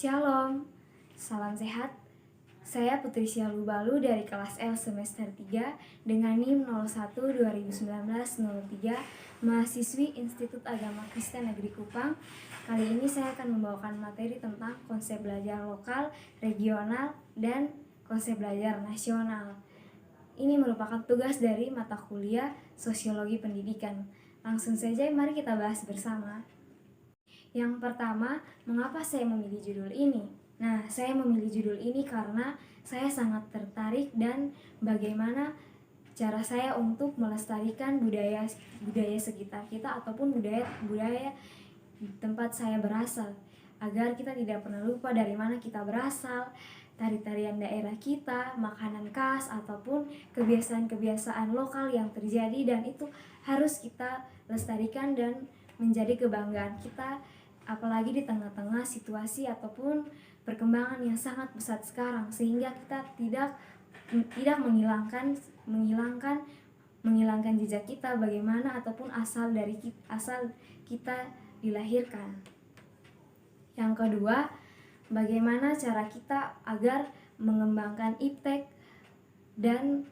Shalom, salam sehat. Saya Putri Syalubalu dari kelas L semester 3 dengan NIM 01-2019-03, mahasiswi Institut Agama Kristen Negeri Kupang. Kali ini saya akan membawakan materi tentang konsep belajar lokal, regional, dan konsep belajar nasional. Ini merupakan tugas dari mata kuliah Sosiologi Pendidikan. Langsung saja mari kita bahas bersama. Yang pertama, mengapa saya memilih judul ini? Nah, saya memilih judul ini karena saya sangat tertarik dan bagaimana cara saya untuk melestarikan budaya sekitar kita ataupun budaya di tempat saya berasal, agar kita tidak pernah lupa dari mana kita berasal, tari-tarian daerah kita, makanan khas ataupun kebiasaan-kebiasaan lokal yang terjadi, dan itu harus kita lestarikan dan menjadi kebanggaan kita, apalagi di tengah-tengah situasi ataupun perkembangan yang sangat pesat sekarang, sehingga kita tidak menghilangkan jejak kita bagaimana ataupun asal kita dilahirkan. Yang kedua, bagaimana cara kita agar mengembangkan iptek dan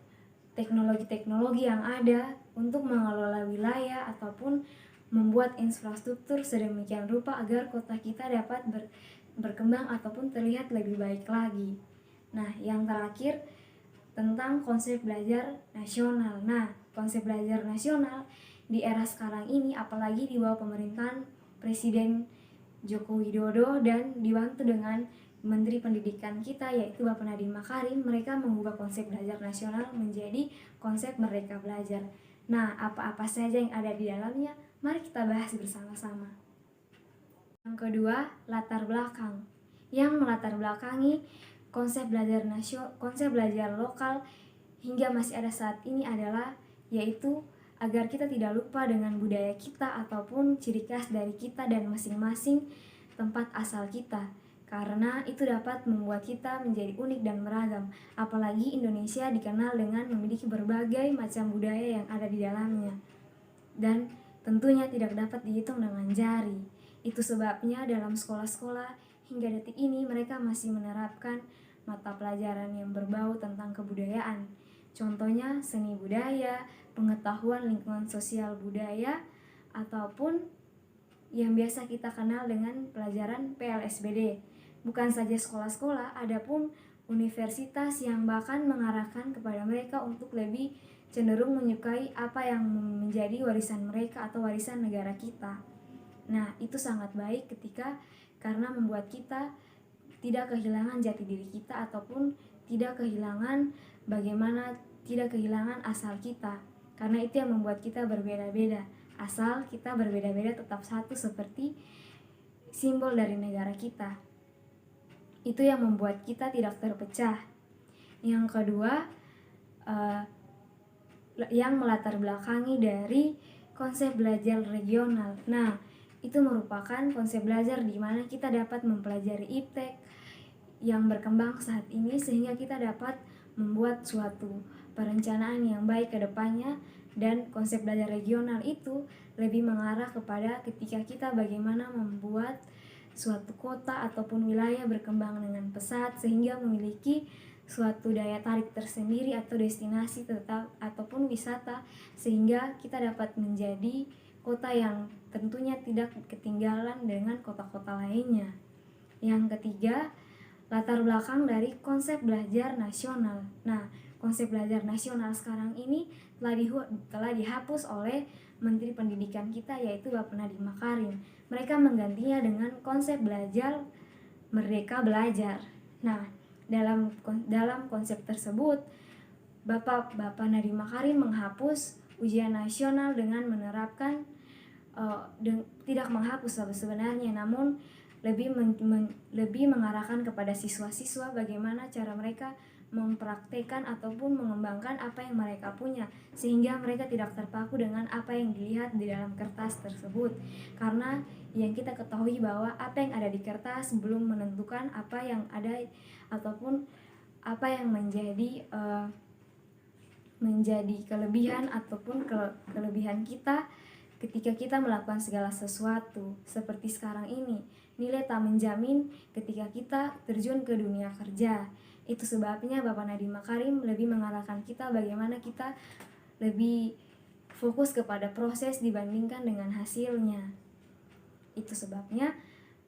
teknologi-teknologi yang ada untuk mengelola wilayah ataupun membuat infrastruktur sedemikian rupa agar kota kita dapat berkembang ataupun terlihat lebih baik lagi. Nah, yang terakhir tentang konsep belajar nasional. Nah, konsep belajar nasional di era sekarang ini, apalagi di bawah pemerintahan Presiden Joko Widodo dan dibantu dengan Menteri Pendidikan kita yaitu Bapak Nadiem Makarim, mereka mengubah konsep belajar nasional menjadi konsep Merdeka Belajar. Nah, apa-apa saja yang ada di dalamnya? Mari kita bahas bersama-sama. Yang kedua, latar belakang. Yang melatar belakangi konsep belajar lokal hingga masih ada saat ini adalah yaitu agar kita tidak lupa dengan budaya kita ataupun ciri khas dari kita dan masing-masing tempat asal kita, karena itu dapat membuat kita menjadi unik dan beragam. Apalagi Indonesia dikenal dengan memiliki berbagai macam budaya yang ada di dalamnya, dan tentunya tidak dapat dihitung dengan jari. Itu sebabnya dalam sekolah-sekolah hingga detik ini mereka masih menerapkan mata pelajaran yang berbau tentang kebudayaan. Contohnya seni budaya, pengetahuan lingkungan sosial budaya, ataupun yang biasa kita kenal dengan pelajaran PLSBD. Bukan saja sekolah-sekolah, adapun universitas yang bahkan mengarahkan kepada mereka untuk lebih cenderung menyukai apa yang menjadi warisan mereka atau warisan negara kita. Nah, itu sangat baik karena membuat kita tidak kehilangan jati diri kita ataupun tidak kehilangan asal kita, karena itu yang membuat kita berbeda-beda. Asal kita berbeda-beda tetap satu seperti simbol dari negara kita. Itu yang membuat kita tidak terpecah. Yang kedua, yang melatar belakangi dari konsep belajar regional. Nah, itu merupakan konsep belajar di mana kita dapat mempelajari iptek yang berkembang saat ini sehingga kita dapat membuat suatu perencanaan yang baik ke depannya. Dan konsep belajar regional itu lebih mengarah kepada ketika kita bagaimana membuat suatu kota ataupun wilayah berkembang dengan pesat sehingga memiliki suatu daya tarik tersendiri atau destinasi ataupun wisata, sehingga kita dapat menjadi kota yang tentunya tidak ketinggalan dengan kota-kota lainnya. Yang ketiga, latar belakang dari konsep belajar nasional. Nah, konsep belajar nasional sekarang ini telah dihapus oleh Menteri Pendidikan kita yaitu Bapak Nadiem Makarim. Mereka menggantinya dengan konsep belajar Merdeka Belajar. Nah, dalam konsep tersebut Bapak Nadiem Makarim menghapus ujian nasional dengan menerapkan tidak menghapus sebenarnya, namun lebih mengarahkan kepada siswa-siswa bagaimana cara mereka mempraktekkan ataupun mengembangkan apa yang mereka punya, sehingga mereka tidak terpaku dengan apa yang dilihat di dalam kertas tersebut, karena yang kita ketahui bahwa apa yang ada di kertas belum menentukan apa yang ada ataupun apa yang menjadi kelebihan ataupun kelebihan kita ketika kita melakukan segala sesuatu seperti sekarang ini. Nilai tak menjamin ketika kita terjun ke dunia kerja. Itu sebabnya Bapak Nadiem Makarim lebih mengarahkan kita bagaimana kita lebih fokus kepada proses dibandingkan dengan hasilnya. Itu sebabnya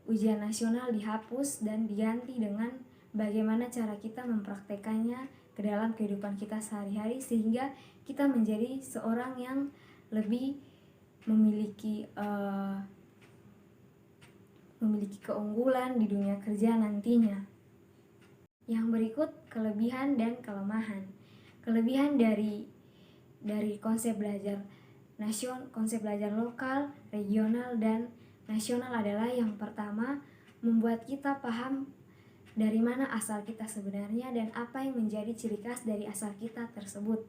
ujian nasional dihapus dan diganti dengan bagaimana cara kita mempraktekannya ke dalam kehidupan kita sehari-hari, sehingga kita menjadi seorang yang lebih memiliki keunggulan di dunia kerja nantinya. Yang berikut kelebihan dan kelemahan. Kelebihan dari konsep belajar lokal, regional, dan nasional adalah yang pertama, membuat kita paham dari mana asal kita sebenarnya dan apa yang menjadi ciri khas dari asal kita tersebut.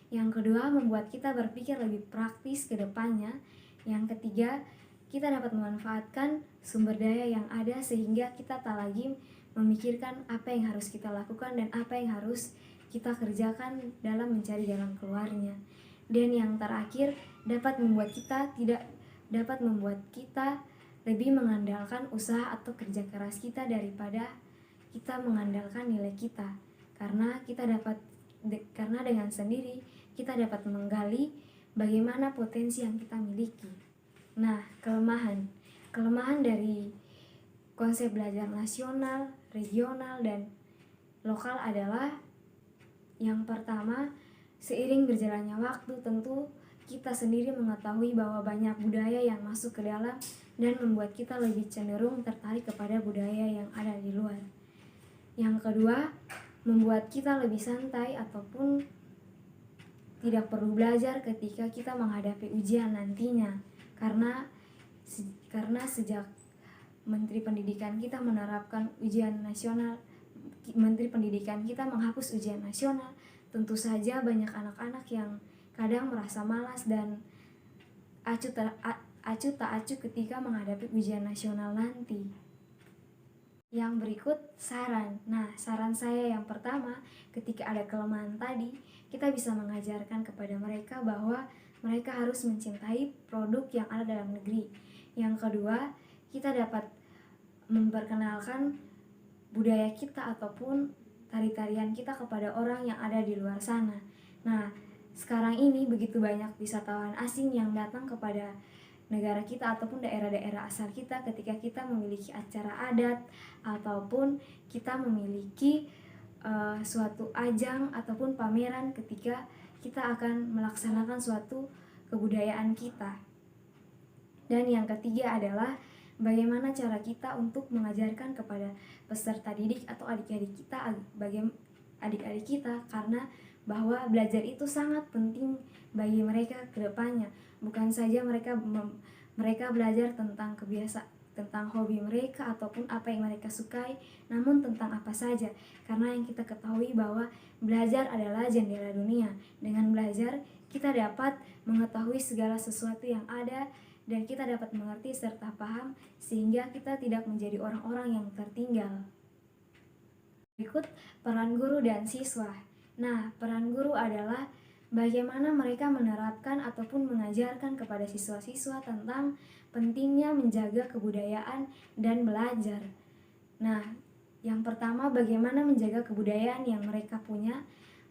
Yang kedua, membuat kita berpikir lebih praktis ke depannya. Yang ketiga, kita dapat memanfaatkan sumber daya yang ada sehingga kita tak lagi memikirkan apa yang harus kita lakukan dan apa yang harus kita kerjakan dalam mencari jalan keluarnya. Dan yang terakhir, dapat membuat kita lebih mengandalkan usaha atau kerja keras kita daripada kita mengandalkan nilai kita. Karena dengan sendiri kita dapat menggali bagaimana potensi yang kita miliki. Nah, kelemahan dari konsep belajar nasional, regional, dan lokal adalah yang pertama, seiring berjalannya waktu tentu kita sendiri mengetahui bahwa banyak budaya yang masuk ke dalam dan membuat kita lebih cenderung tertarik kepada budaya yang ada di luar. Yang kedua, membuat kita lebih santai ataupun tidak perlu belajar ketika kita menghadapi ujian nantinya. Karena sejak Menteri Pendidikan kita menerapkan ujian nasional, Menteri Pendidikan kita menghapus ujian nasional, tentu saja banyak anak-anak yang kadang merasa malas dan acuh tak acuh ketika menghadapi ujian nasional nanti. Yang berikut saran. Nah, saran saya yang pertama, ketika ada kelemahan tadi, kita bisa mengajarkan kepada mereka bahwa mereka harus mencintai produk yang ada dalam negeri. Yang kedua, kita dapat memperkenalkan budaya kita ataupun tari-tarian kita kepada orang yang ada di luar sana. Nah, sekarang ini begitu banyak wisatawan asing yang datang kepada negara kita ataupun daerah-daerah asal kita ketika kita memiliki acara adat ataupun kita memiliki suatu ajang ataupun pameran ketika kita akan melaksanakan suatu kebudayaan kita. Dan yang ketiga adalah bagaimana cara kita untuk mengajarkan kepada peserta didik atau adik-adik kita karena bahwa belajar itu sangat penting bagi mereka ke depannya. Bukan saja mereka belajar tentang tentang hobi mereka ataupun apa yang mereka sukai, namun tentang apa saja. Karena yang kita ketahui bahwa belajar adalah jendela dunia. Dengan belajar, kita dapat mengetahui segala sesuatu yang ada dan kita dapat mengerti serta paham sehingga kita tidak menjadi orang-orang yang tertinggal. Berikut peran guru dan siswa. Nah, peran guru adalah bagaimana mereka menerapkan ataupun mengajarkan kepada siswa-siswa tentang pentingnya menjaga kebudayaan dan belajar. Nah, yang pertama bagaimana menjaga kebudayaan yang mereka punya.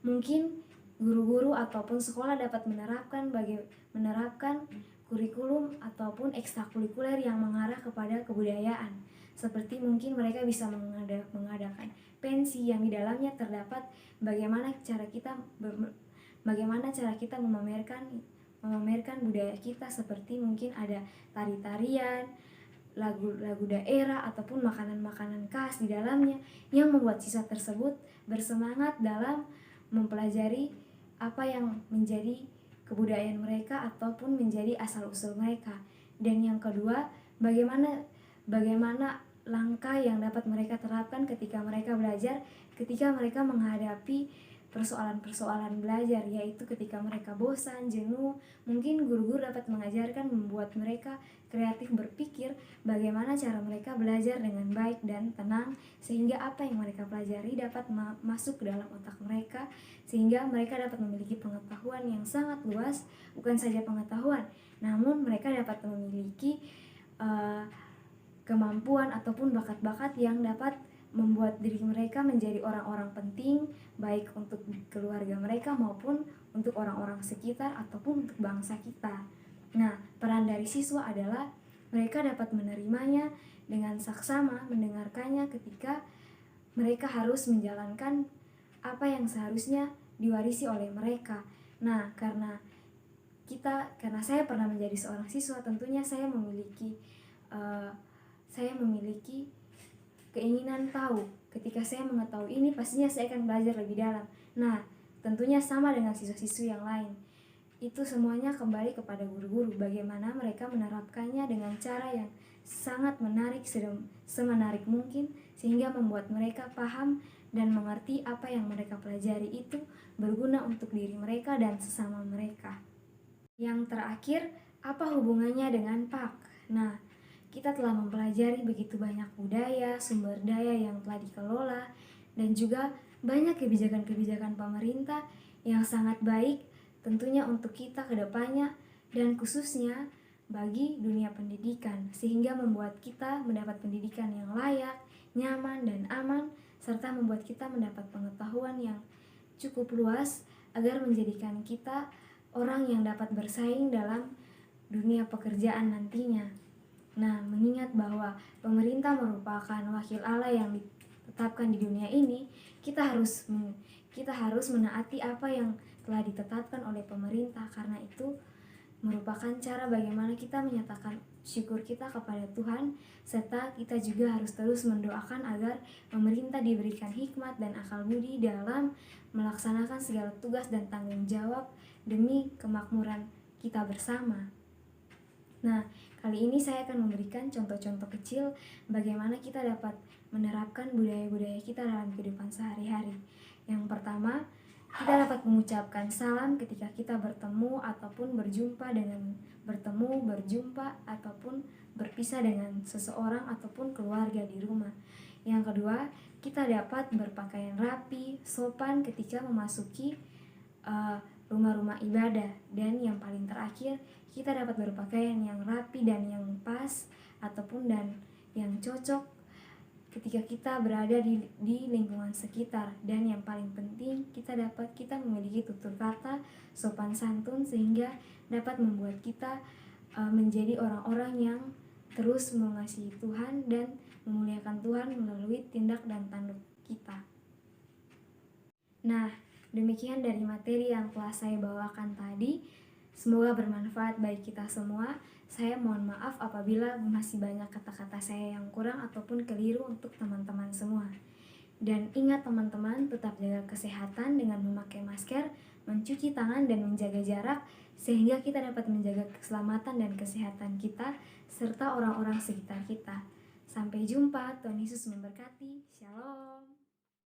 Mungkin guru-guru ataupun sekolah dapat menerapkan kurikulum ataupun ekstrakurikuler yang mengarah kepada kebudayaan. Seperti mungkin mereka bisa mengadakan pensi yang di dalamnya terdapat bagaimana cara kita memamerkan budaya kita, seperti mungkin ada tari-tarian, lagu-lagu daerah ataupun makanan-makanan khas di dalamnya yang membuat siswa tersebut bersemangat dalam mempelajari apa yang menjadi kebudayaan mereka ataupun menjadi asal-usul mereka. Dan yang kedua, bagaimana langkah yang dapat mereka terapkan ketika mereka belajar, ketika mereka menghadapi persoalan-persoalan belajar, yaitu ketika mereka bosan, jenuh, mungkin guru-guru dapat mengajarkan membuat mereka kreatif berpikir bagaimana cara mereka belajar dengan baik dan tenang, sehingga apa yang mereka pelajari dapat masuk ke dalam otak mereka, sehingga mereka dapat memiliki pengetahuan yang sangat luas, bukan saja pengetahuan, namun namun mereka dapat memiliki kemampuan ataupun bakat-bakat yang dapat membuat diri mereka menjadi orang-orang penting, baik untuk keluarga mereka maupun untuk orang-orang sekitar ataupun untuk bangsa kita. Nah, peran dari siswa adalah mereka dapat menerimanya dengan saksama, mendengarkannya ketika mereka harus menjalankan apa yang seharusnya diwarisi oleh mereka. Nah, karena saya pernah menjadi seorang siswa, tentunya saya memiliki keinginan tahu. Ketika saya mengetahui ini, pastinya saya akan belajar lebih dalam. Nah, tentunya sama dengan siswa-siswi yang lain. Itu semuanya kembali kepada guru-guru, bagaimana mereka menerapkannya dengan cara yang sangat menarik, semenarik mungkin, sehingga membuat mereka paham dan mengerti apa yang mereka pelajari itu berguna untuk diri mereka dan sesama mereka. Yang terakhir, apa hubungannya dengan PAK? Nah, kita telah mempelajari begitu banyak budaya, sumber daya yang telah dikelola, dan juga banyak kebijakan-kebijakan pemerintah yang sangat baik tentunya untuk kita ke depannya dan khususnya bagi dunia pendidikan, sehingga membuat kita mendapat pendidikan yang layak, nyaman, dan aman, serta membuat kita mendapat pengetahuan yang cukup luas agar menjadikan kita orang yang dapat bersaing dalam dunia pekerjaan nantinya. Nah, mengingat bahwa pemerintah merupakan wakil Allah yang ditetapkan di dunia ini, kita harus menaati apa yang telah ditetapkan oleh pemerintah, karena itu merupakan cara bagaimana kita menyatakan syukur kita kepada Tuhan, serta kita juga harus terus mendoakan agar pemerintah diberikan hikmat dan akal budi dalam melaksanakan segala tugas dan tanggung jawab demi kemakmuran kita bersama. Nah, kali ini saya akan memberikan contoh-contoh kecil bagaimana kita dapat menerapkan budaya-budaya kita dalam kehidupan sehari-hari. Yang pertama, kita dapat mengucapkan salam ketika kita bertemu ataupun berjumpa ataupun berpisah dengan seseorang ataupun keluarga di rumah. Yang kedua, kita dapat berpakaian rapi, sopan ketika memasuki rumah-rumah ibadah. Dan yang paling terakhir, kita dapat berpakaian yang rapi dan yang pas ataupun dan yang cocok ketika kita berada di lingkungan sekitar. Dan yang paling penting, kita memiliki tutur kata sopan santun sehingga dapat membuat kita menjadi orang-orang yang terus mengasihi Tuhan dan memuliakan Tuhan melalui tindak dan tanduk kita. Nah, demikian dari materi yang telah saya bawakan tadi. Semoga bermanfaat bagi kita semua. Saya mohon maaf apabila masih banyak kata-kata saya yang kurang ataupun keliru untuk teman-teman semua. Dan ingat teman-teman, tetap jaga kesehatan dengan memakai masker, mencuci tangan dan menjaga jarak, sehingga kita dapat menjaga keselamatan dan kesehatan kita serta orang-orang sekitar kita. Sampai jumpa, Tuhan Yesus memberkati. Shalom.